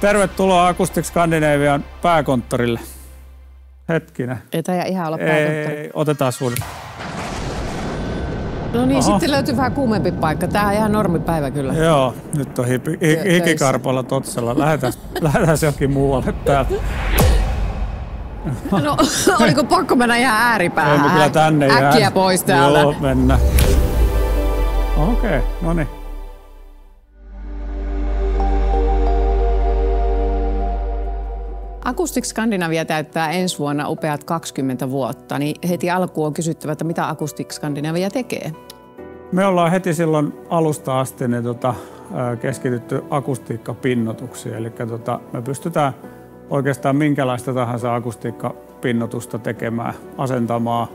Tervetuloa Acoustic Scandinavian pääkonttorille. Hetkinen. Ei tämä ihan olla pääkonttori. Ei, otetaan suunnilleen. No niin, sitten löytyy vähän kuumempi paikka. Tämä on ihan normipäivä kyllä. Joo, nyt on hikikarpalla totsella. Lähdetään jokin muualle täältä. No, oliko pakko mennä ihan ääripäähän? Ei, kyllä tänne äkkiä pois täältä. Joo, mennään. Okei, no niin. Acoustic Scandinavia täyttää ensi vuonna upeat 20 vuotta, niin heti alkuun on kysyttävä, että mitä Acoustic Scandinavia tekee? Me ollaan heti silloin alusta asti keskitytty akustiikkapinnotuksiin, eli me pystytään oikeastaan minkälaista tahansa akustiikkapinnotusta tekemään, asentamaan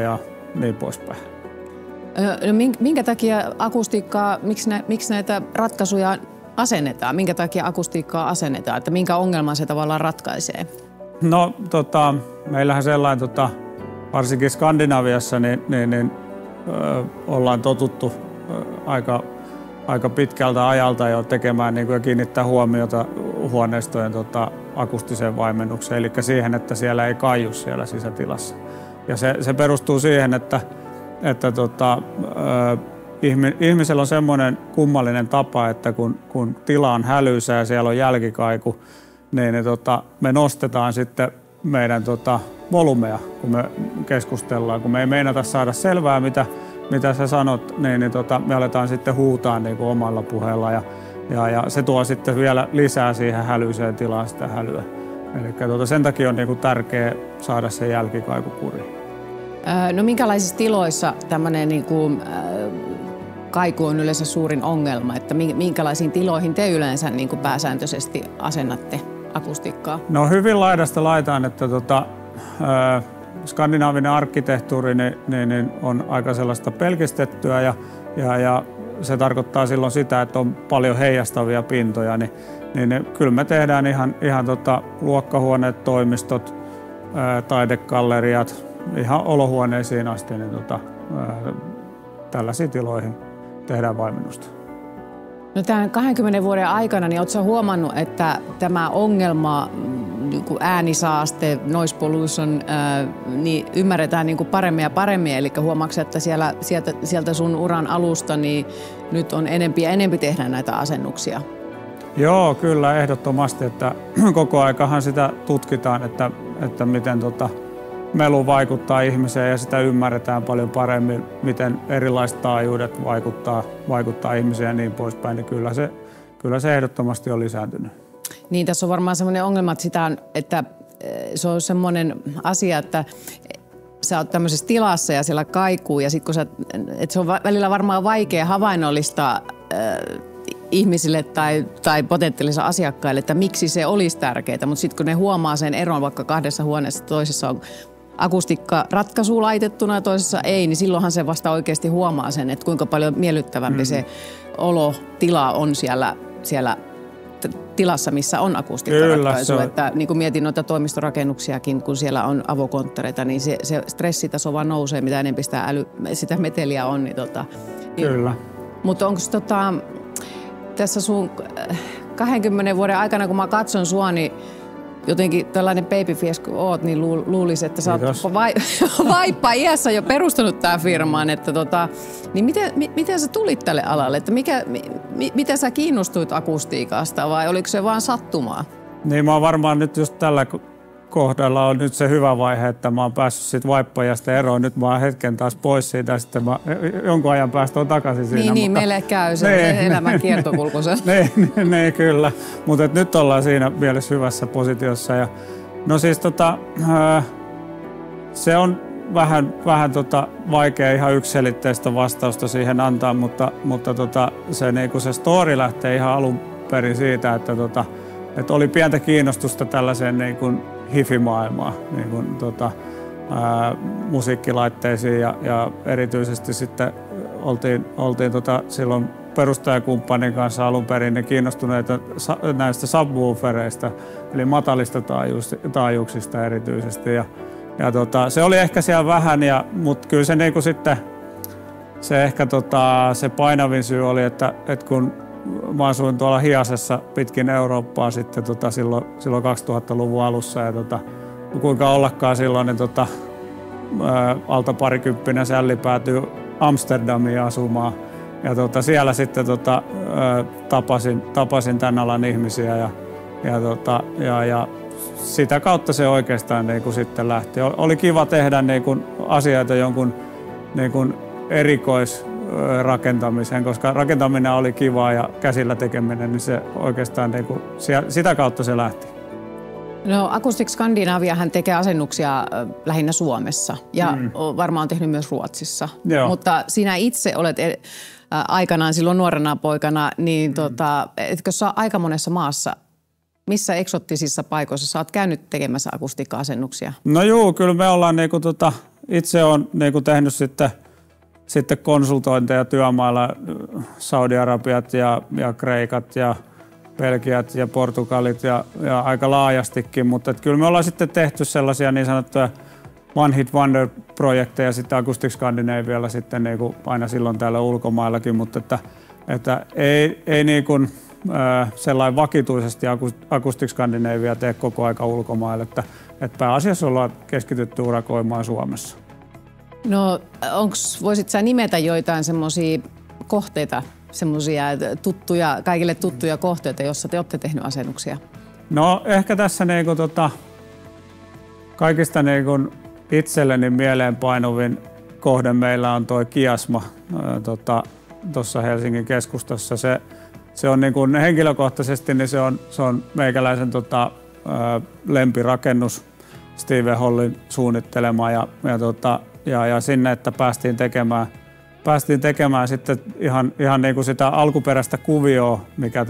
ja niin poispäin. No, minkä takia akustiikkaa, miksi näitä ratkaisuja asennetaan? Minkä takia akustiikkaa asennetaan? Että minkä ongelman se tavallaan ratkaisee? No meillähän sellainen, varsinkin Skandinaviassa, niin ollaan totuttu aika pitkältä ajalta jo tekemään ja kiinnittää huomiota huoneistojen akustiseen vaimennukseen, eli siihen, että siellä ei kaiju siellä sisätilassa. Ja se perustuu siihen, että ihmisellä on semmoinen kummallinen tapa, että kun tila on hälyisä ja siellä on jälkikaiku, niin me nostetaan sitten meidän volumea, kun me keskustellaan. Kun me ei meinata saada selvää, mitä sä sanot, niin me aletaan sitten huutaa niin kuin omalla puheella ja se tuo sitten vielä lisää siihen hälyiseen tilaan sitä hälyä. Eli sen takia on niin kuin tärkeää saada se jälkikaiku kuriin. No minkälaisissa tiloissa tämmöinen kaiku on yleensä suurin ongelma, että minkälaisiin tiloihin te yleensä pääsääntöisesti asennatte akustiikkaa? No hyvin laidasta laitaan, että skandinaavinen arkkitehtuuri niin on aika sellaista pelkistettyä ja se tarkoittaa silloin sitä, että on paljon heijastavia pintoja, niin kyllä me tehdään ihan luokkahuoneet, toimistot, taidegalleriat, ihan olohuoneisiin asti, niin tällaisiin tiloihin tehdään vaimennusta. No tämän 20 vuoden aikana, niin oletko huomannut, että tämä ongelma, äänisaaste, noise pollution, niin ymmärretään paremmin ja paremmin? Eli huomaatko, että sieltä sun uran alusta, niin nyt on enempi ja enempi tehdä näitä asennuksia? Joo, kyllä ehdottomasti, että koko aikahan sitä tutkitaan, että miten melu vaikuttaa ihmiseen ja sitä ymmärretään paljon paremmin, miten erilaiset taajuudet vaikuttaa ihmiseen ja niin poispäin, niin kyllä se ehdottomasti on lisääntynyt. Niin, tässä on varmaan sellainen ongelma, että se on semmoinen asia, että sä oot tämmöisessä tilassa ja siellä kaikuu ja sit kun että se on välillä varmaan vaikea havainnollistaa ihmisille tai potentiaalisille asiakkaille, että miksi se olisi tärkeää, mutta sitten kun ne huomaa sen eron vaikka kahdessa huoneessa, toisessa on akustiikkaratkaisu laitettuna ja toisessa ei, niin silloinhan se vasta oikeasti huomaa sen, että kuinka paljon miellyttävämpi se olotila on siellä tilassa, missä on akustiikkaratkaisu. Että niin kuin mietin noita toimistorakennuksiakin, kun siellä on avokonttoreita, niin se stressitaso vaan nousee, mitä enemmän sitä meteliä on. Niin Kyllä. Mutta onko tässä sun 20 vuoden aikana, kun mä katson sua, niin jotenkin tällainen babyface kun oot, niin luulisi, että sä oot vaippa iässä jo perustanut tämän firmaan. Että niin miten sä tulit tälle alalle? Että miten sä kiinnostuit akustiikasta vai oliko se vaan sattumaa? Niin mä oon varmaan nyt just tällä kohdalla on nyt se hyvä vaihe, että mä oon päässyt siitä vaippajasta eroon. Nyt mä oon hetken taas pois siitä ja sitten mä jonkun ajan päästä on takaisin siinä. Niin, meille käy se elämän kiertokulku. Niin, kyllä. Mutta nyt ollaan siinä mielessä hyvässä positiossa. Ja, no siis se on vähän vaikea ihan yksiselitteistä vastausta siihen antaa, mutta se story lähtee ihan alun perin siitä, että oli pientä kiinnostusta tällaiseen hifi-maailmaan, musiikkilaitteisiin ja erityisesti sitten oltiin silloin perustajakumppanin kanssa alun perin kiinnostuneita näistä subwoofereista, eli matalista taajuuksista erityisesti. Ja se oli ehkä siellä vähän, mutta kyllä se sitten se ehkä se painavin syy oli, että kun mä asuin tuolla Hiasessa pitkin Eurooppaa sitten silloin 2000-luvun alussa ja kuinka ollakaan silloin, niin alta parikymppinen sälli päätyi Amsterdamiin asumaan. Ja siellä sitten tapasin tämän alan ihmisiä ja sitä kautta se oikeastaan niin kuin sitten lähti. Oli kiva tehdä niin kuin asioita jonkun niin kuin erikoisrakentamiseen, koska rakentaminen oli kivaa ja käsillä tekeminen, niin se oikeastaan niin kuin, sitä kautta se lähti. No Acoustic Scandinaviahan tekee asennuksia lähinnä Suomessa ja varmaan on tehnyt myös Ruotsissa. Joo. Mutta sinä itse olet aikanaan silloin nuorena poikana, niin etkö sä aika monessa maassa, missä eksottisissa paikoissa sä oot käynyt tekemässä akustiikka-asennuksia? No juu, kyllä me ollaan itse on tehnyt sitten konsultointeja työmailla, Saudi-Arabiat ja Kreikat ja Belgiat ja Portugalit ja aika laajastikin, mutta kyllä me ollaan sitten tehty sellaisia niin sanottuja One Hit Wonder-projekteja sitten Acoustic Scandinavialla sitten niin kuin aina silloin täällä ulkomaillakin, mutta että ei niin kuin, sellainen vakituisesti Acoustic Scandinavia tee koko aika ulkomaille, että pääasiassa ollaan keskitytty urakoimaan Suomessa. No voisit sä nimetä joitain semmoisia kohteita, semmoisia kaikille tuttuja kohteita, joissa te olette tehnyt asennuksia? No ehkä tässä niinku kaikista niinku itselleni mieleenpainuvin kohde meillä on toi Kiasma tuossa Helsingin keskustassa. Se on niinku henkilökohtaisesti niin se on meikäläisen lempirakennus, Steven Hollin suunnittelema ja sinne, että päästiin tekemään sitten ihan niin kuin sitä alkuperäistä kuvioa, mikä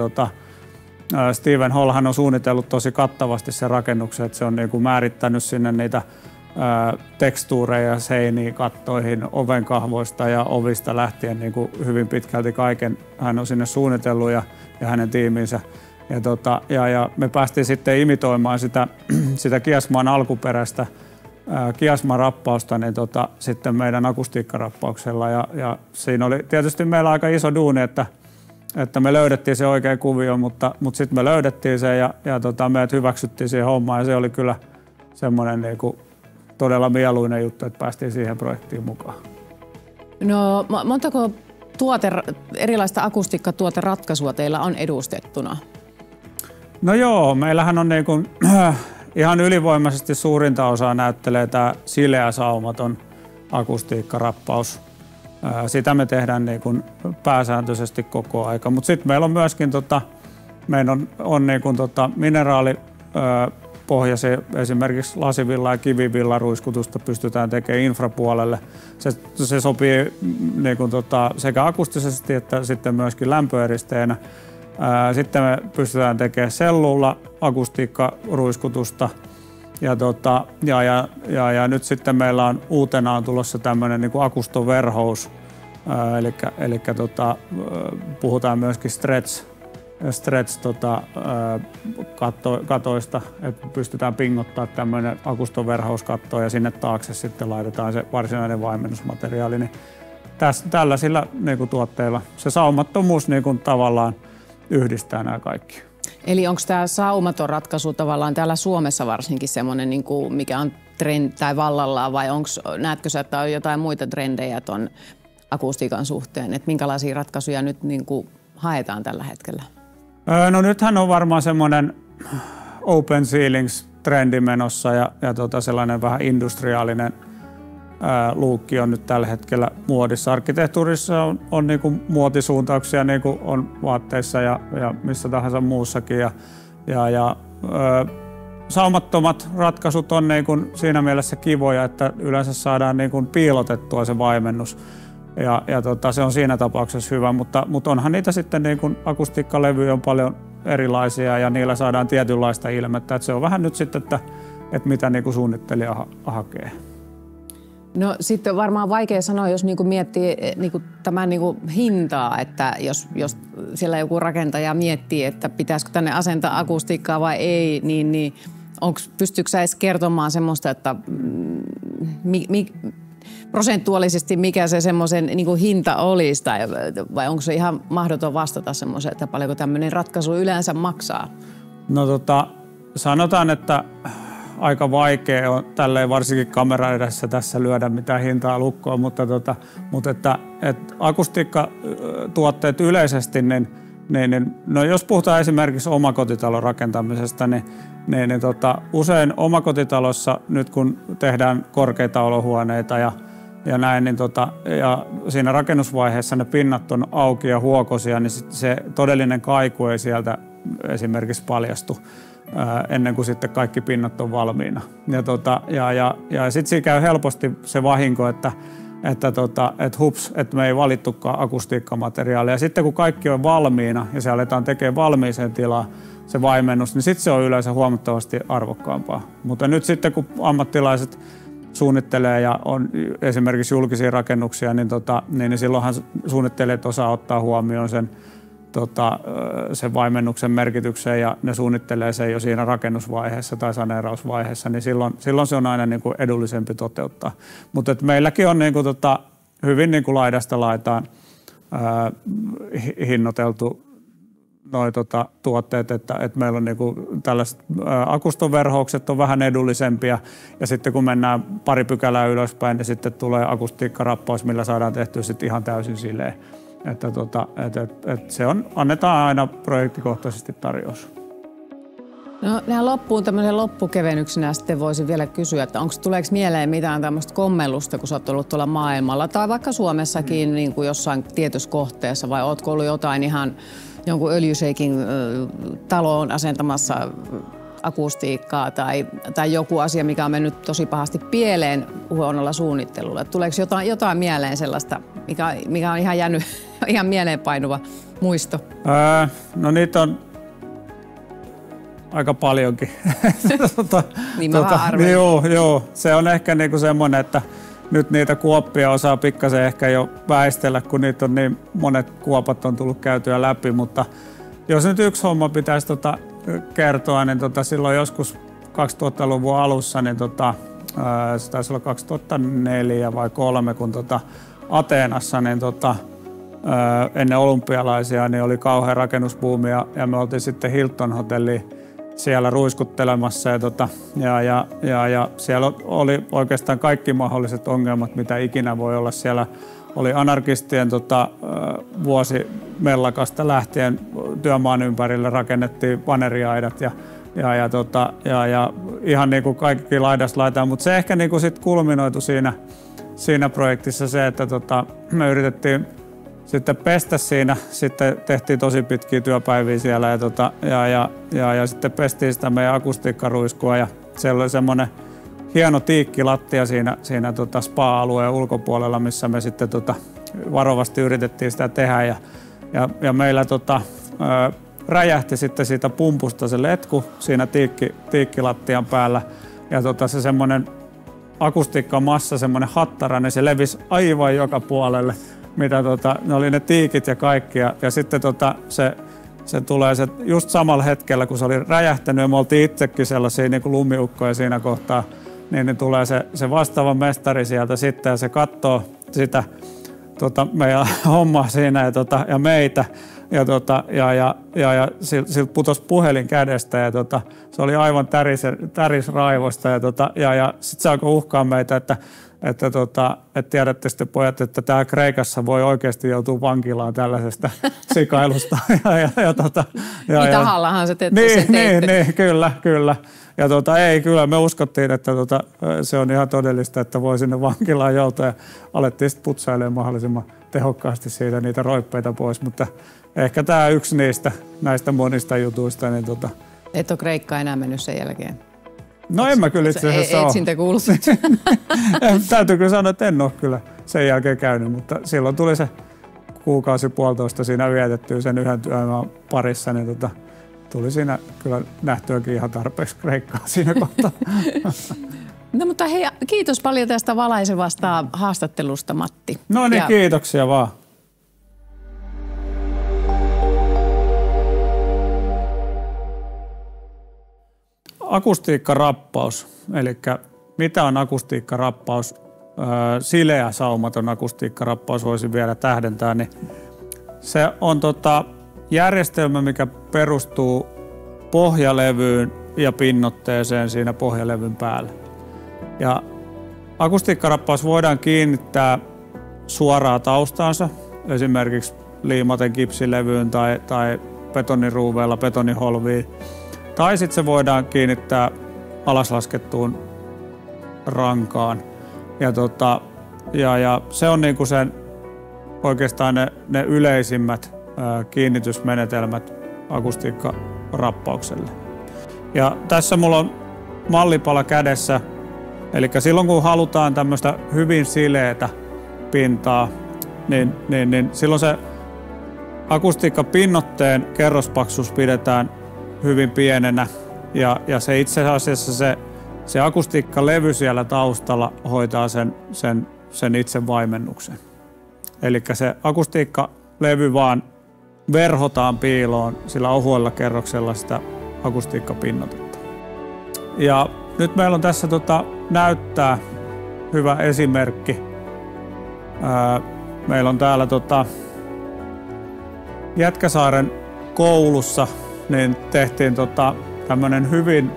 Steven Hollhan on suunnitellut tosi kattavasti sen rakennuksen, että se on niin kuin määrittänyt sinne niitä tekstuureja seiniä, kattoihin, ovenkahvoista ja ovista lähtien niin kuin hyvin pitkälti kaiken hän on sinne suunnitellut ja hänen tiiminsä. Ja me päästiin sitten imitoimaan sitä Kiasman alkuperäistä Kiasma-rappausta niin sitten meidän akustiikkarappauksella ja siinä oli tietysti meillä aika iso duuni, että me löydettiin se oikea kuvio, mutta sitten me löydettiin se ja meidät hyväksyttiin siihen hommaan ja se oli kyllä semmoinen niinku todella mieluinen juttu, että päästiin siihen projektiin mukaan. No montako erilaista akustiikkatuoteratkaisua teillä on edustettuna? No joo, meillähän on niinku ihan ylivoimaisesti suurinta osaa näyttelee tämä sileä saumaton akustiikkarappaus. Sitä me tehdään niin kuin pääsääntöisesti koko aika. Mutta sitten meillä on myöskin meillä on niin kuin mineraalipohjaisia esimerkiksi lasivilla ja kivivillaruiskutusta pystytään tekemään infrapuolelle. Se sopii niin kuin sekä akustisesti että sitten myöskin lämpöeristeenä. Sitten me pystytään tekemään sellulla akustiikkaruiskutusta ja nyt sitten meillä on uutena tulossa tämmöinen niin kuin akustoverhous, eli puhutaan myöskin stretch katoista, että pystytään pingottaa tämmöinen akustoverhouskatto ja sinne taakse sitten laitetaan se varsinainen vaimennusmateriaali. Niin tällaisilla niin kuin tuotteilla se saumattomuus niin kuin tavallaan yhdistää nämä kaikki. Eli onko tämä saumaton ratkaisu tavallaan täällä Suomessa varsinkin semmoinen, niin kuin mikä on trend tai vallallaan, vai näetkö sä, että on jotain muita trendejä tuon akustiikan suhteen? Että minkälaisia ratkaisuja nyt niin kuin haetaan tällä hetkellä? No nythän on varmaan semmoinen open ceilings-trendi menossa ja sellainen vähän industriaalinen luukki on nyt tällä hetkellä muodissa. Arkkitehtuurissa on niin kuin muotisuuntauksia niin kuin on vaatteissa ja missä tahansa muussakin. Saumattomat ratkaisut on niin kuin siinä mielessä kivoja, että yleensä saadaan niin kuin piilotettua se vaimennus. Se on siinä tapauksessa hyvä, mutta onhan niitä sitten niin kuin akustiikkalevyjä on paljon erilaisia ja niillä saadaan tietynlaista ilmettä. Että se on vähän nyt sitten, että mitä niin kuin suunnittelija hakee. No sitten on varmaan vaikea sanoa, jos niinku miettii niinku tämän niinku hintaa, että jos siellä joku rakentaja miettii, että pitäisikö tänne asentaa akustiikkaa vai ei, niin pystyykö sä edes kertomaan semmoista, että prosentuaalisesti mikä se semmoisen niin kuin hinta olisi, vai onko se ihan mahdoton vastata semmoiseen, että paljonko tämmöinen ratkaisu yleensä maksaa? No sanotaan, että aika vaikea on tälleen varsinkin kamera edessä tässä lyödä mitään hintaa lukkoon, mutta että akustiikkatuotteet yleisesti, no jos puhutaan esimerkiksi omakotitalon rakentamisesta, niin usein omakotitalossa nyt kun tehdään korkeita olohuoneita ja näin, niin ja siinä rakennusvaiheessa ne pinnat on auki ja huokosia, niin se todellinen kaiku ei sieltä esimerkiksi paljastu ennen kuin sitten kaikki pinnat on valmiina. Ja sitten siinä käy helposti se vahinko, että hups, että me ei valittukaan akustiikkamateriaalia. Ja sitten kun kaikki on valmiina ja se aletaan tekemään valmiiseen tilaan se vaimennus, niin sitten se on yleensä huomattavasti arvokkaampaa. Mutta nyt sitten kun ammattilaiset suunnittelee ja on esimerkiksi julkisia rakennuksia, niin silloinhan suunnittelijat osaa ottaa huomioon sen vaimennuksen merkityksen ja ne suunnittelee sen jo siinä rakennusvaiheessa tai saneerausvaiheessa, niin silloin se on aina niin kuin edullisempi toteuttaa. Mutta meilläkin on niin kuin hyvin niin kuin laidasta laitaan hinnoiteltu noi tuotteet, että meillä on niinku tällaiset akustoverhoukset on vähän edullisempia ja sitten kun mennään pari pykälää ylöspäin, niin sitten tulee akustiikkarappaus, millä saadaan tehtyä sitten ihan täysin silleen. Että se annetaan aina projektikohtaisesti tarjous. No nämä loppuun tämmöisen loppukevennyksenä sitten voisin vielä kysyä, että tuleeko mieleen mitään tämmöistä kommellusta, kun sä oot ollut tuolla maailmalla tai vaikka Suomessakin niin kuin jossain tietyssä kohteessa, vai ootko ollut jotain ihan jonkun öljyseikin taloon asentamassa akustiikkaa tai joku asia, mikä on mennyt tosi pahasti pieleen huonolla suunnittelulla? Tuleeko jotain mieleen sellaista, mikä on ihan jäänyt ihan mieleenpainuva muisto? No niitä on aika paljonkin. Niin mä vaan arvelin. Joo, se on ehkä niinku semmoinen, että nyt niitä kuoppia osaa pikkasen ehkä jo väistellä, kun niitä on niin monet kuopat on tullut käytyä läpi, mutta jos nyt yksi homma pitäisi kertoa, niin silloin joskus 2000-luvun alussa, niin se taisi olla 2004 vai 2003, kun Ateenassa, niin ennen olympialaisia niin oli kauhean rakennusbuumi ja me oltiin sitten Hilton-hotelliin siellä ruiskuttelemassa ja siellä oli oikeastaan kaikki mahdolliset ongelmat, mitä ikinä voi olla. Siellä oli anarkistien vuosimellakasta lähtien työmaan ympärille rakennettiin vaneriaidat ja ihan niin kuin kaikki laidasta laitaan, mutta se ehkä niin kuin sit kulminoitu siinä projektissa se, että me yritettiin sitten pestä siinä, sitten tehtiin tosi pitkiä työpäiviä siellä ja sitten pestiin sitä meidän akustiikkaruiskua ja siellä oli semmoinen hieno tiikkilattia siinä spa-alueen ulkopuolella, missä me sitten varovasti yritettiin sitä tehdä ja meillä räjähti sitten siitä pumpusta se letku siinä tiikkilattian päällä ja se semmoinen akustiikkamassa, semmoinen hattara, niin se levisi aivan joka puolelle, mitä ne oli ne tiikit ja kaikki ja sitten se tulee se just samalla hetkellä, kun se oli räjähtänyt ja me oltiin itsekin sellaisia niin kuin lumiukkoja siinä kohtaa, niin tulee se vastaava mestari sieltä sitten ja se katsoo sitä meidän hommaa siinä ja meitä ja siltä putosi puhelin kädestä ja se oli aivan tärisraivosta ja sitten se alkoi uhkaa meitä, että tiedätte sitten pojat, että täällä Kreikassa voi oikeasti joutua vankilaan tällaisesta sikailusta. Niin tahallahan se teitte. Niin, kyllä. Ja ei, kyllä me uskottiin, että se on ihan todellista, että voi sinne vankilaan joutua ja alettiin sitten putsailemaan mahdollisimman tehokkaasti siitä niitä roippeita pois, mutta ehkä tämä yksi näistä monista jutuista. Niin et ole Kreikkaan enää mennyt sen jälkeen? No en mä kyllä itse asiassa ole. Etsintä kuuluu. Täytyy kyllä sanoa, että en ole kyllä sen jälkeen käynyt, mutta silloin tuli se kuukausi puolitoista siinä vietettyä sen yhden työmaan parissa, niin tuli siinä kyllä nähtyäkin ihan tarpeeksi Kreikkaa siinä kohtaa. No mutta hei, kiitos paljon tästä valaisevasta haastattelusta, Matti. No niin, kiitoksia vaan. Akustiikkarappaus, eli mitä on akustiikkarappaus? sileä saumaton akustiikkarappaus voisi vielä tähdentää, niin se on järjestelmä, mikä perustuu pohjalevyyn ja pinnotteeseen siinä pohjalevyn päällä. Ja akustiikkarappaus voidaan kiinnittää suoraan taustaansa, esimerkiksi liimaten kipsilevyyn tai betoniruuveilla betoniholviin. Tai sitten se voidaan kiinnittää alaslaskettuun rankaan. Ja se on niinku sen oikeastaan ne yleisimmät kiinnitysmenetelmät akustiikkarappaukselle. Ja tässä mulla on mallipala kädessä. Eli silloin kun halutaan tämmöistä hyvin sileätä pintaa, niin silloin se akustiikkapinnotteen kerrospaksuus pidetään hyvin pienenä. Ja se itse asiassa se akustiikkalevy siellä taustalla hoitaa sen itse vaimennuksen. Eli se akustiikkalevy vaan verhotaan piiloon sillä ohuella kerroksella sitä akustiikkapinnotetta. Ja nyt meillä on tässä näyttää hyvä esimerkki. Meillä on täällä Jätkäsaaren koulussa niin tehtiin tämmönen hyvin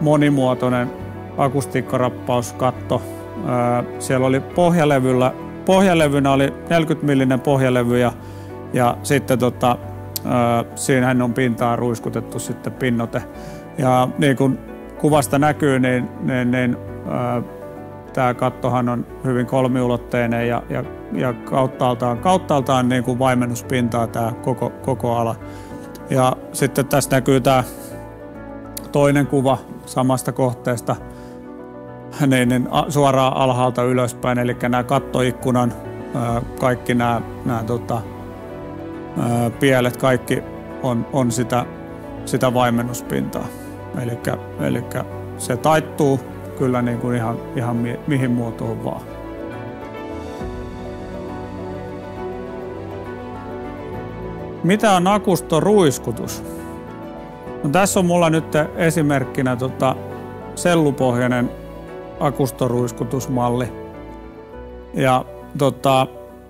monimuotoinen akustiikkarapauskatto. Siellä oli pohjalevynä oli 40-millinen pohjalevy ja sitten siinähän on pintaan ruiskutettu sitten pinnote. Ja niin kuin kuvasta näkyy, niin tämä kattohan on hyvin kolmiulotteinen ja kauttaaltaan niin kuin vaimennuspintaa tämä koko ala. Ja sitten tässä näkyy tämä toinen kuva samasta kohteesta niin suoraan alhaalta ylöspäin, eli nämä kattoikkunan kaikki nämä pielet kaikki on sitä vaimennuspintaa. Eli se taittuu kyllä niin kuin ihan mihin muotoon vaan. Mitä on akustoruiskutus? No, tässä on mulla nyt esimerkkinä sellupohjainen akustoruiskutusmalli. Ja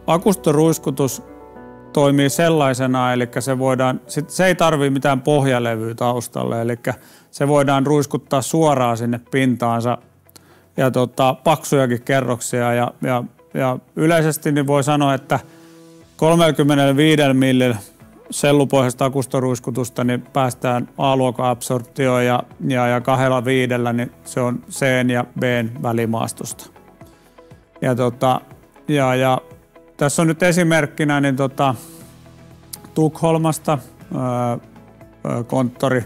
akustoruiskutus toimii sellaisena, eli se ei tarvitse mitään pohjalevyä taustalle, eli se voidaan ruiskuttaa suoraan sinne pintaansa ja paksujakin kerroksia. Ja yleisesti niin voi sanoa, että 35 millin sellupohjaista akustoruiskutusta niin päästään A-luokan absorptioon ja 25 niin se on C:n ja B:n välimaastosta. Ja tässä on nyt esimerkkinä niin Tukholmasta konttori,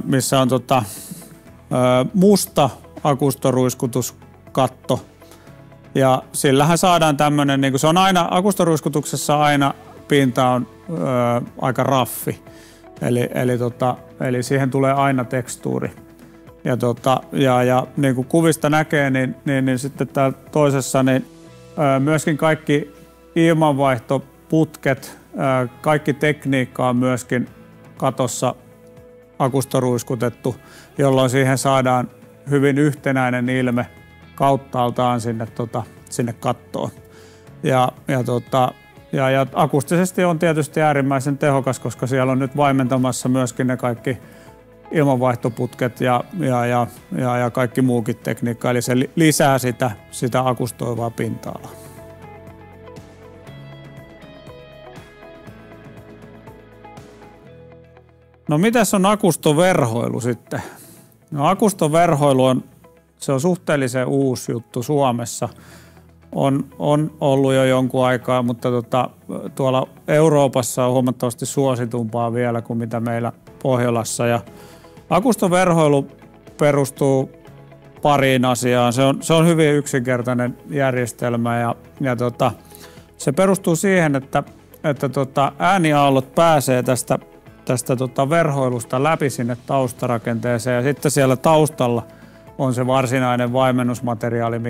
missä on musta akustoruiskutuskatto. Ja sillähän saadaan tämmönen, niin kuin se on aina, akustoruiskutuksessa aina pinta on aika raffi. Eli siihen tulee aina tekstuuri. Ja niin kuin kuvista näkee, niin sitten täällä toisessa niin myöskin kaikki ilmanvaihtoputket, kaikki tekniikka on myöskin katossa akustoruiskutettu, jolloin siihen saadaan hyvin yhtenäinen ilme kauttaaltaan sinne kattoon. Ja akustisesti on tietysti äärimmäisen tehokas, koska siellä on nyt vaimentamassa myöskin ne kaikki ilmanvaihtoputket ja kaikki muukin tekniikka, eli se lisää sitä akustoivaa pinta-alaa. No mitäs on akustoverhoilu sitten? No akustoverhoilu on suhteellisen uusi juttu Suomessa. On ollut jo jonkun aikaa, mutta tuolla Euroopassa on huomattavasti suositumpaa vielä kuin mitä meillä Pohjolassa. Ja akustoverhoilu perustuu pariin asiaan. Se on hyvin yksinkertainen järjestelmä ja se perustuu siihen, että ääniaallot pääsee tästä verhoilusta läpi sinne taustarakenteeseen ja sitten siellä taustalla on se varsinainen vaimennusmateriaali,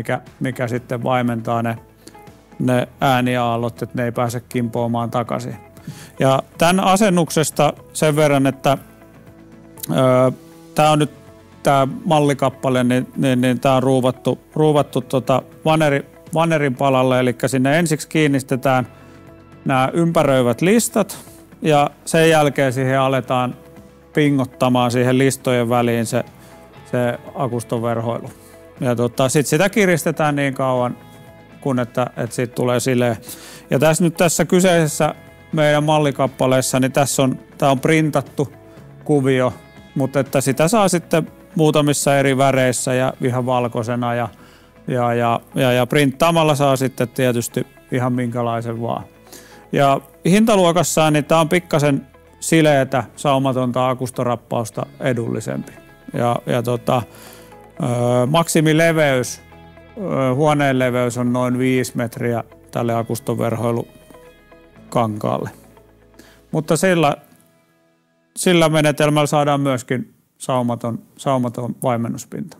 mikä sitten vaimentaa ne ääniaallot, että ne ei pääse kimpoamaan takaisin. Ja tämän asennuksesta sen verran, että tämä on nyt tämä mallikappale, niin tämä on ruuvattu vanerin palalle, eli sinne ensiksi kiinnistetään nämä ympäröivät listat ja sen jälkeen siihen aletaan pingottamaan siihen listojen väliin se akustoverhoilu. Ja sitten sitä kiristetään niin kauan, kun että siitä tulee sileä. Ja tässä kyseisessä meidän mallikappaleessa, niin tämä on printattu kuvio, mutta että sitä saa sitten muutamissa eri väreissä ja ihan valkoisena ja printtaamalla saa sitten tietysti ihan minkälaisen vaan. Ja hintaluokassaan niin tämä on pikkasen sileätä, saumatonta akustorappausta edullisempi. Maksimileveys, huoneen leveys on noin 5 metriä tälle akustoverhoilukankaalle. Mutta sillä menetelmällä saadaan myöskin saumaton vaimennuspinta.